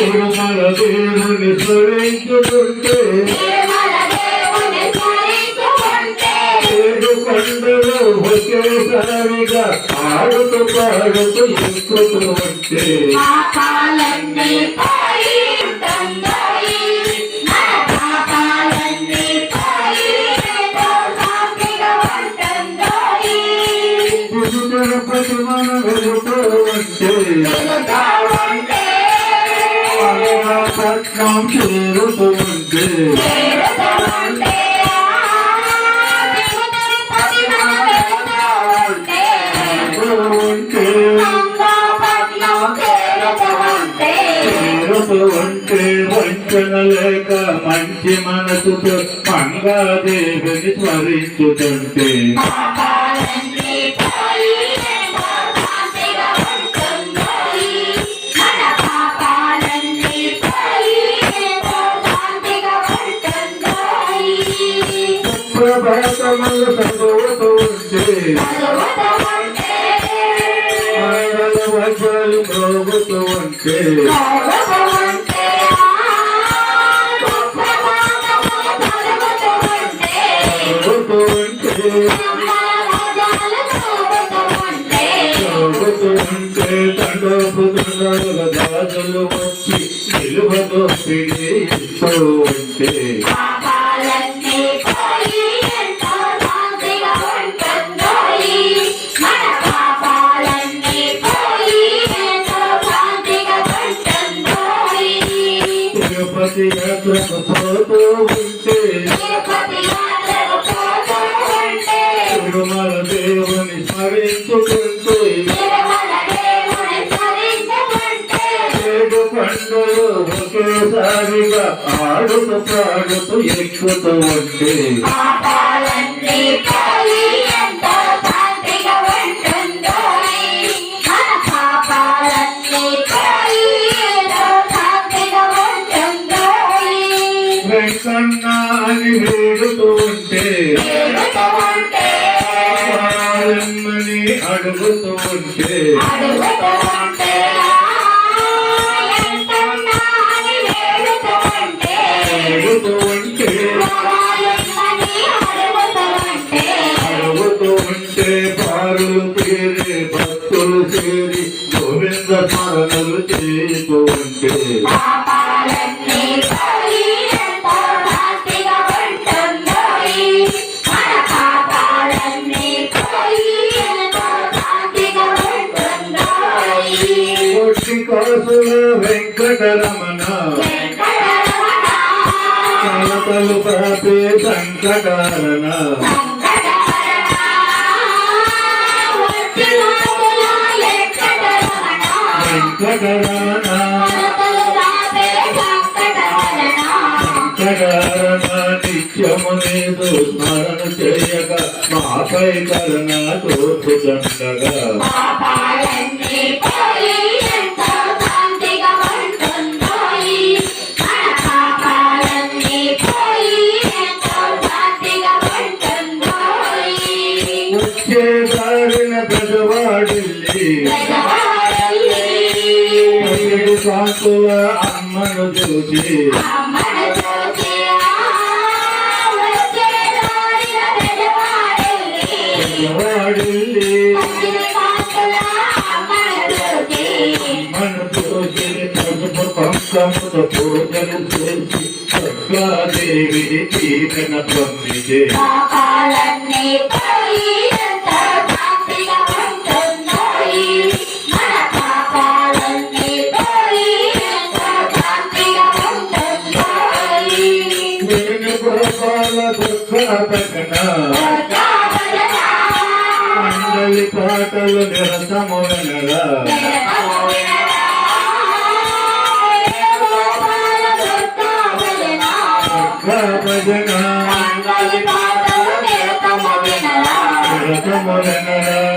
తిరుమల దేవుని స్మరించుకుంటే ఏడు కొండలు ఒకేసారిగా ఆడుతూ పాడుతూ ఎక్కుతూ ఉంటే తిరుపతి మనం వెళుతూ ఉంటే పట్నం చేరుతూ ఉంటే ఉంటే వంచన లేక మంచి మనసుతో మంగాదేవిని స్మరించుతుంటే ప్రభాతములు చదువుతూ ఉంటే మంగళ వజ్రాలు మ్రోగుతూ ఉంటే తండోపు తండాలుగా దాదులు వచ్చి నిలువతో పిడిస్తూ ఉంటే తిరుపతి యాత్రకు పోతూ ఉంటే తిరుమల దేవుని స్మరించుకుంటూ ఏడు పండులు ఒకేసారిగా ఆడుతూ పాడుతూ ఎక్కుతూ ఉంటే వెంకన్నా అని వేడుతూ ఉంటే వాళ్ళని అడుగుతూ ఉంటే అడుగుతూ ఉంటే పారులు తీరే భక్తులు చేరి గోవింద స్మరణలు చేస్తూ ఉంటే కాసుల వెంకటరమణ కలతలు పాపే సంకటారణ వెంకటరమణ సంకటారణ నిత్యమునేదు స్మరణ చేయక మాపై కరుణ తోచుతుండగా దారిన పెదవాడిల్లి కాకుల అమ్మను చూసి పెదవాడిల్లి అమ్మను చూసి పసుపు పంకముతో పూజలు చేసి దేవిని తీరన పొందితే మండలి పాటలు నిరసమునగా భజన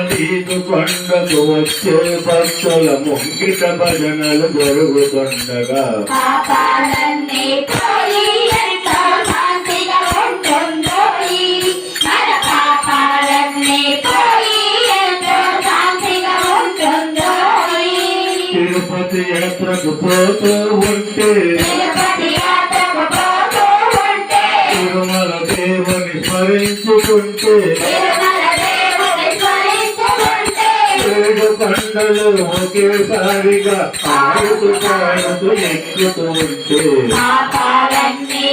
నీకు కొండకు వచ్చే భక్తుల ముంగిట భజనలు జరుగుతుండగా తిరుపతి యాత్రకు పోతూ ఉంటే తిరుపతి యాత్రకు పోతూ ఉంటే తిరుమల దేవుని స్మరించుకుంటే తిరుమల దేవుని స్మరించుకుంటే 7 కొండలు ఒకేసారిగా ఆడుతూ పాడుతూ ఎక్కుతూ ఉంటే పాపాలన్నీ